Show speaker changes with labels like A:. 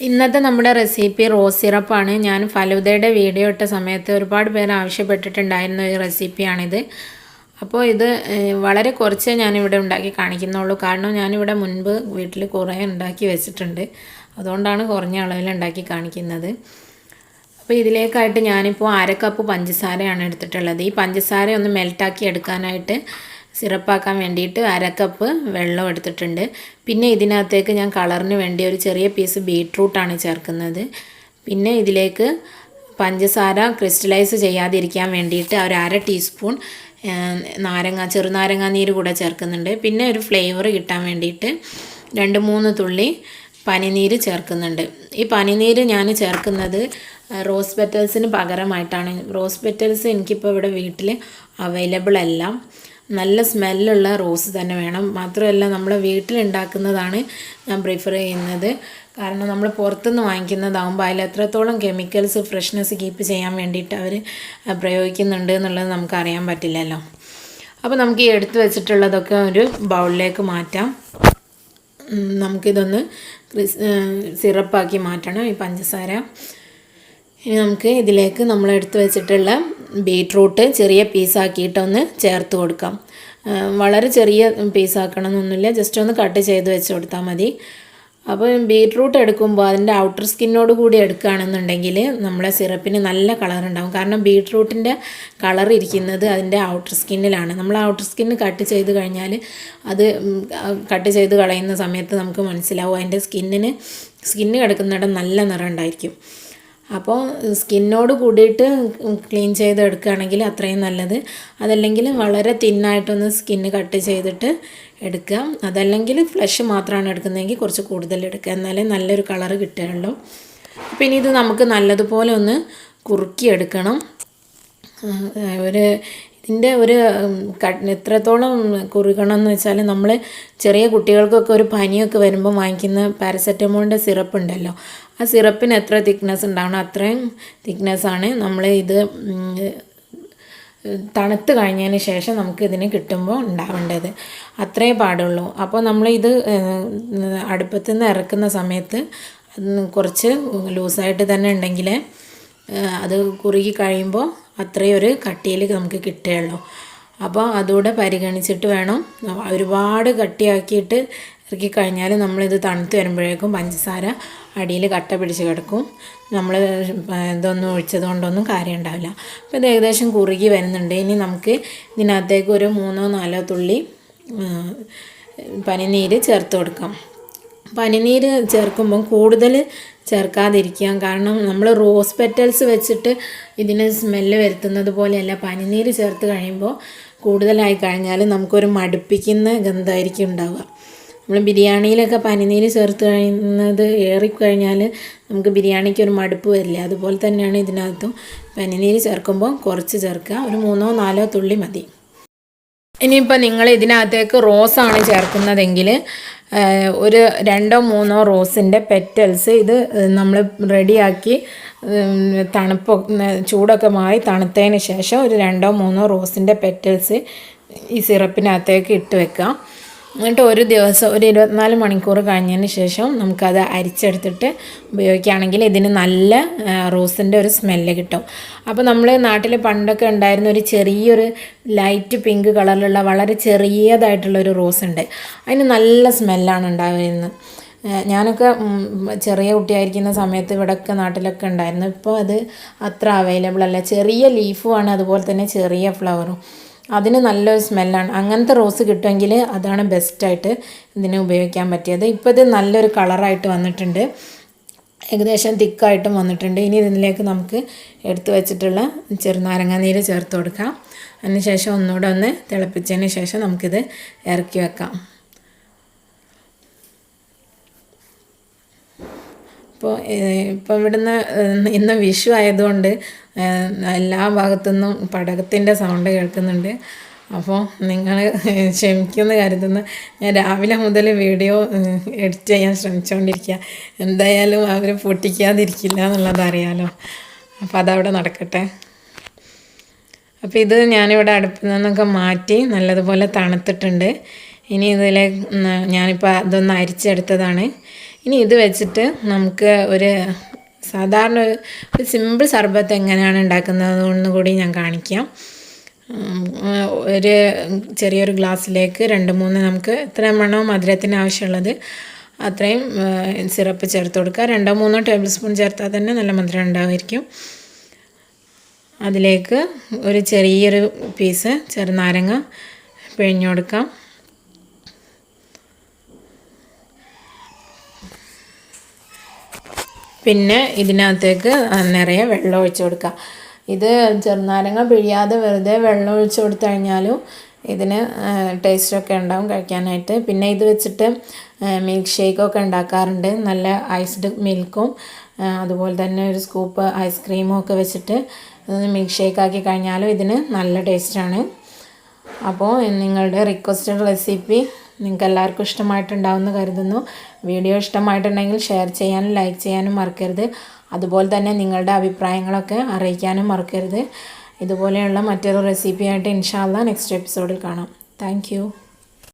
A: ഇന്നത്തെ നമ്മുടെ recipe rose സിറപ്പാണ്. ഞാൻ ഫലൂദയുടെ വീഡിയോ ഇട്ട സമയത്ത് ഒരുപാട് പേര് ആവശ്യപ്പെട്ടിട്ടുണ്ടായിരുന്ന ഒരു റെസിപ്പിയാണിത്. അപ്പോൾ ഇത് വളരെ കുറച്ചേ ഞാനിവിടെ ഉണ്ടാക്കി കാണിക്കുന്നുള്ളൂ. കാരണം ഞാനിവിടെ മുൻപ് വീട്ടിൽ കുറേ ഉണ്ടാക്കി വെച്ചിട്ടുണ്ട്. അതുകൊണ്ടാണ് കുറഞ്ഞ അളവിൽ ഉണ്ടാക്കി കാണിക്കുന്നത്. അപ്പോൾ ഇതിലേക്കായിട്ട് ഞാനിപ്പോൾ 1/2 കപ്പ് പഞ്ചസാരയാണ് എടുത്തിട്ടുള്ളത്. ഈ പഞ്ചസാര ഒന്ന് മെൽറ്റാക്കി എടുക്കാനായിട്ട് സിറപ്പാക്കാൻ വേണ്ടിയിട്ട് 1/2 കപ്പ് വെള്ളം എടുത്തിട്ടുണ്ട്. പിന്നെ ഇതിനകത്തേക്ക് ഞാൻ കളറിന് വേണ്ടി ഒരു ചെറിയ പീസ് ബീട്രൂട്ടാണ് ചേർക്കുന്നത്. പിന്നെ ഇതിലേക്ക് പഞ്ചസാര ക്രിസ്റ്റലൈസ് ചെയ്യാതിരിക്കാൻ വേണ്ടിയിട്ട് ഒരു 1/2 ടീസ്പൂൺ ചെറുനാരങ്ങ നീര് കൂടെ ചേർക്കുന്നുണ്ട്. പിന്നെ ഒരു ഫ്ലേവർ കിട്ടാൻ വേണ്ടിയിട്ട് 2-3 തുള്ളി പനിനീര് ചേർക്കുന്നുണ്ട്. ഈ പനിനീര് ഞാൻ ചേർക്കുന്നത് റോസ് പെറ്റൽസിന് പകരമായിട്ടാണ്. റോസ് പെറ്റൽസ് എനിക്കിപ്പോൾ ഇവിടെ വീട്ടിൽ അവൈലബിൾ അല്ല. നല്ല സ്മെല്ലുള്ള റോസ് തന്നെ വേണം. മാത്രമല്ല നമ്മൾ വീട്ടിലുണ്ടാക്കുന്നതാണ് ഞാൻ പ്രിഫർ ചെയ്യുന്നത്. കാരണം നമ്മൾ പുറത്തുനിന്ന് വാങ്ങിക്കുന്നതാകുമ്പോൾ അതിൽ എത്രത്തോളം കെമിക്കൽസ് ഫ്രഷ്നെസ് കീപ്പ് ചെയ്യാൻ വേണ്ടിയിട്ട് അവർ പ്രയോഗിക്കുന്നുണ്ട് എന്നുള്ളത് നമുക്ക് അറിയാൻ പറ്റില്ലല്ലോ. അപ്പോൾ നമുക്ക് ഈ എടുത്തു വെച്ചിട്ടുള്ളതൊക്കെ ഒരു ബൗളിലേക്ക് മാറ്റാം. നമുക്കിതൊന്ന് സിറപ്പാക്കി മാറ്റണം ഈ പഞ്ചസാര. ഇനി നമുക്ക് ഇതിലേക്ക് നമ്മൾ എടുത്തു വെച്ചിട്ടുള്ള ബീട്രൂട്ട് ചെറിയ പീസാക്കിയിട്ടൊന്ന് ചേർത്ത് കൊടുക്കാം. വളരെ ചെറിയ പീസാക്കണം എന്നൊന്നുമില്ല, ജസ്റ്റ് ഒന്ന് കട്ട് ചെയ്ത് വെച്ച് കൊടുത്താൽ മതി. അപ്പോൾ ബീട്രൂട്ട് എടുക്കുമ്പോൾ അതിൻ്റെ ഔട്ടർ സ്കിന്നോട് കൂടി എടുക്കുകയാണെന്നുണ്ടെങ്കിൽ നമ്മളെ സിറപ്പിന് നല്ല കളർ ഉണ്ടാകും. കാരണം ബീട്രൂട്ടിൻ്റെ കളർ ഇരിക്കുന്നത് അതിൻ്റെ ഔട്ടർ സ്കിന്നിലാണ്. നമ്മൾ ഔട്ടർ സ്കിന്ന് കട്ട് ചെയ്ത് കഴിഞ്ഞാൽ അത് കട്ട് ചെയ്ത് കളയുന്ന സമയത്ത് നമുക്ക് മനസ്സിലാവും അതിൻ്റെ സ്കിന്ന് കിടക്കുന്നിടം നല്ല നിറം ഉണ്ടായിരിക്കും. അപ്പോൾ സ്കിന്നോട് കൂടിയിട്ട് ക്ലീൻ ചെയ്തെടുക്കുകയാണെങ്കിൽ അത്രയും നല്ലത്. അതല്ലെങ്കിൽ വളരെ തിന്നായിട്ടൊന്ന് സ്കിന്ന് കട്ട് ചെയ്തിട്ട് എടുക്കുക. അതല്ലെങ്കിൽ ഫ്ലഷ് മാത്രമാണ് എടുക്കുന്നതെങ്കിൽ കുറച്ച് കൂടുതൽ എടുക്കുക, എന്നാലേ നല്ലൊരു കളറ് കിട്ടുകയുള്ളൂ. അപ്പോൾ ഇനി ഇത് നമുക്ക് നല്ലതുപോലെ ഒന്ന് കുറുക്കിയെടുക്കണം. ഇതിൻ്റെ ഒരു എത്രത്തോളം കുറുകണം എന്ന് വെച്ചാൽ നമ്മൾ ചെറിയ കുട്ടികൾക്കൊക്കെ ഒരു പനിയൊക്കെ വരുമ്പോൾ വാങ്ങിക്കുന്ന പാരസെറ്റമോളിൻ്റെ സിറപ്പ് ഉണ്ടല്ലോ, ആ സിറപ്പിന് എത്ര തിക്നെസ് ഉണ്ടാവണം അത്രയും തിക്നെസ്സാണ് നമ്മൾ ഇത് തണുത്ത് കഴിഞ്ഞതിന് ശേഷം നമുക്ക് ഇതിന് കിട്ടുമ്പോൾ ഉണ്ടാവേണ്ടത്. അത്രേ പാടുള്ളൂ. അപ്പോൾ നമ്മളിത് അടുപ്പത്തു നിന്ന് ഇറക്കുന്ന സമയത്ത് കുറച്ച് ലൂസായിട്ട് തന്നെ ഉണ്ടെങ്കിൽ അത് കുറുകി കഴിയുമ്പോൾ അത്രയും ഒരു കട്ടിയിൽ നമുക്ക് കിട്ടുകയുള്ളൂ. അപ്പോൾ അതുകൂടെ പരിഗണിച്ചിട്ട് വേണം. ഒരുപാട് കട്ടിയാക്കിയിട്ട് ഇറക്കി കഴിഞ്ഞാൽ നമ്മളിത് തണുത്ത് വരുമ്പോഴേക്കും പഞ്ചസാര അടിയിൽ കട്ട പിടിച്ച് കിടക്കും. നമ്മൾ ഇതൊന്നും ഒഴിച്ചത് കൊണ്ടൊന്നും കാര്യം ഉണ്ടാവില്ല. അപ്പോൾ ഇത് ഏകദേശം കുറുകി വരുന്നുണ്ട്. ഇനി നമുക്ക് ഇതിനകത്തേക്ക് ഒരു 3-4 തുള്ളി പനിനീര് ചേർത്ത് കൊടുക്കാം. പനിനീര് ചേർക്കുമ്പം കൂടുതൽ ചേർക്കാതിരിക്കാം. കാരണം നമ്മൾ റോസ് പെറ്റൽസ് വെച്ചിട്ട് ഇതിന് സ്മെല്ല് വരുത്തുന്നത് പോലെയല്ല. പനിനീര് ചേർത്ത് കഴിയുമ്പോൾ കൂടുതലായി കഴിഞ്ഞാൽ നമുക്കൊരു മടുപ്പിക്കുന്ന ഗന്ധമായിരിക്കും ഉണ്ടാവുക. നമ്മൾ ബിരിയാണിയിലൊക്കെ പനിനീര് ചേർത്ത് കഴിയുന്നത് ഏറിക്കഴിഞ്ഞാൽ നമുക്ക് ബിരിയാണിക്ക് ഒരു മടുപ്പ് വരില്ല. അതുപോലെ തന്നെയാണ് ഇതിനകത്തും പനിനീര് ചേർക്കുമ്പോൾ കുറച്ച് ചേർക്കുക. ഒരു 3-4 തുള്ളി മതി. ഇനിയിപ്പോൾ നിങ്ങൾ ഇതിനകത്തേക്ക് റോസാണ് ചേർക്കുന്നതെങ്കിൽ ഒരു 2-3 റോസിൻ്റെ പെറ്റൽസ് ഇത് നമ്മൾ റെഡിയാക്കി ചൂടൊക്കെ മാറി തണുത്തതിന് ശേഷം ഒരു 2-3 റോസിൻ്റെ പെറ്റൽസ് ഈ സിറപ്പിനകത്തേക്ക് ഇട്ട് വെക്കാം. എന്നിട്ട് ഒരു ദിവസം ഒരു 24 മണിക്കൂർ കഴിഞ്ഞതിന് ശേഷം നമുക്കത് അരിച്ചെടുത്തിട്ട് ഉപയോഗിക്കുകയാണെങ്കിൽ ഇതിന് നല്ല റോസിൻ്റെ ഒരു സ്മെല്ല് കിട്ടും. അപ്പോൾ നമ്മൾ നാട്ടിൽ പണ്ടൊക്കെ ഉണ്ടായിരുന്ന ഒരു ചെറിയൊരു ലൈറ്റ് പിങ്ക് കളറിലുള്ള വളരെ ചെറിയതായിട്ടുള്ളൊരു റോസ് ഉണ്ട്. അതിന് നല്ല സ്മെല്ലാണ് ഉണ്ടായിരുന്നത്. ഞാനൊക്കെ ചെറിയ കുട്ടിയായിരിക്കുന്ന സമയത്ത് ഇവിടെയൊക്കെ നാട്ടിലൊക്കെ ഉണ്ടായിരുന്നു. ഇപ്പോൾ അത് അത്ര അവൈലബിൾ അല്ല. ചെറിയ ലീഫുമാണ്, അതുപോലെ തന്നെ ചെറിയ ഫ്ലവറും. അതിന് നല്ലൊരു സ്മെല്ലാണ്. അങ്ങനത്തെ റോസ് കിട്ടുമെങ്കിൽ അതാണ് ബെസ്റ്റായിട്ട് ഇതിന് ഉപയോഗിക്കാൻ പറ്റിയത്. ഇപ്പോൾ ഇത് നല്ലൊരു കളറായിട്ട് വന്നിട്ടുണ്ട്, ഏകദേശം തിക്കായിട്ടും വന്നിട്ടുണ്ട്. ഇനി ഇതിലേക്ക് നമുക്ക് എടുത്തു വെച്ചിട്ടുള്ള ചെറുനാരങ്ങ നീര് ചേർത്ത് കൊടുക്കാം. അതിന് ശേഷം ഒന്നുകൂടെ ഒന്ന് തിളപ്പിച്ചതിന് ശേഷം നമുക്കിത് ഇറക്കി വെക്കാം. ഇപ്പോൾ ഇവിടുന്ന് ഇന്ന് വിഷു ആയതുകൊണ്ട് എല്ലാ ഭാഗത്തുനിന്നും പടകത്തിൻ്റെ സൗണ്ട് കേൾക്കുന്നുണ്ട്. അപ്പോൾ നിങ്ങൾ ക്ഷമിക്കുമെന്ന് കരുതുന്നു. ഞാൻ രാവിലെ മുതൽ വീഡിയോ എഡിറ്റ് ചെയ്യാൻ ശ്രമിച്ചുകൊണ്ടിരിക്കുക. എന്തായാലും അവർ പൊട്ടിക്കാതിരിക്കില്ല എന്നുള്ളത് അറിയാലോ. അപ്പോൾ അതവിടെ നടക്കട്ടെ. അപ്പോൾ ഇത് ഞാനിവിടെ അടുപ്പിൽ നിന്നൊക്കെ മാറ്റി നല്ലതുപോലെ തണുത്തിട്ടുണ്ട്. ഇനി ഇതിലേക്ക് ഞാനിപ്പോൾ അതൊന്ന് അരിച്ചെടുത്തതാണ്. ഇനി ഇത് വെച്ചിട്ട് നമുക്ക് ഒരു സാധാരണ ഒരു സിമ്പിൾ സർബത്ത് എങ്ങനെയാണ് ഉണ്ടാക്കുന്നത് കൂടി ഞാൻ കാണിക്കാം. ഒരു ചെറിയൊരു ഗ്ലാസ്സിലേക്ക് 2-3 നമുക്ക് എത്ര വേണോ മധുരത്തിന് ആവശ്യമുള്ളത് അത്രയും സിറപ്പ് ചേർത്ത് കൊടുക്കുക. 2-3 ടേബിൾ സ്പൂൺ ചേർത്താൽ തന്നെ നല്ല മധുരം ഉണ്ടാവുമായിരിക്കും. അതിലേക്ക് ഒരു ചെറിയൊരു പീസ് ചെറുനാരങ്ങ പിഴിഞ്ഞു കൊടുക്കാം. പിന്നെ ഇതിനകത്തേക്ക് നിറയെ വെള്ളം ഒഴിച്ച് കൊടുക്കുക. ഇത് ചെറുനാരങ്ങ പിഴിയാതെ വെറുതെ വെള്ളം ഒഴിച്ച് കൊടുത്തു കഴിഞ്ഞാലും ഇതിന് ടേസ്റ്റൊക്കെ ഉണ്ടാവും കഴിക്കാനായിട്ട്. പിന്നെ ഇത് വെച്ചിട്ട് മിൽക്ക് ഷേക്കൊക്കെ ഉണ്ടാക്കാറുണ്ട്. നല്ല ഐസ്ഡ് മിൽക്കും അതുപോലെ തന്നെ ഒരു സ്കൂപ്പ് ഐസ്ക്രീമും ഒക്കെ വെച്ചിട്ട് മിൽക്ക് ഷേക്കാക്കി കഴിഞ്ഞാലും ഇതിന് നല്ല ടേസ്റ്റാണ്. അപ്പോൾ നിങ്ങളുടെ റിക്വസ്റ്റഡ് റെസിപ്പി നിങ്ങൾക്ക് എല്ലാവർക്കും ഇഷ്ടമായിട്ടുണ്ടാവുമെന്ന് കരുതുന്നു. വീഡിയോ ഇഷ്ടമായിട്ടുണ്ടെങ്കിൽ ഷെയർ ചെയ്യാനും ലൈക്ക് ചെയ്യാനും മറക്കരുത്. അതുപോലെ തന്നെ നിങ്ങളുടെ അഭിപ്രായങ്ങളൊക്കെ അറിയിക്കാനും മറക്കരുത്. ഇതുപോലെയുള്ള മറ്റൊരു റെസിപ്പിയായിട്ട് ഇൻഷാ അല്ലാഹ് നെക്സ്റ്റ് എപ്പിസോഡിൽ കാണാം. താങ്ക്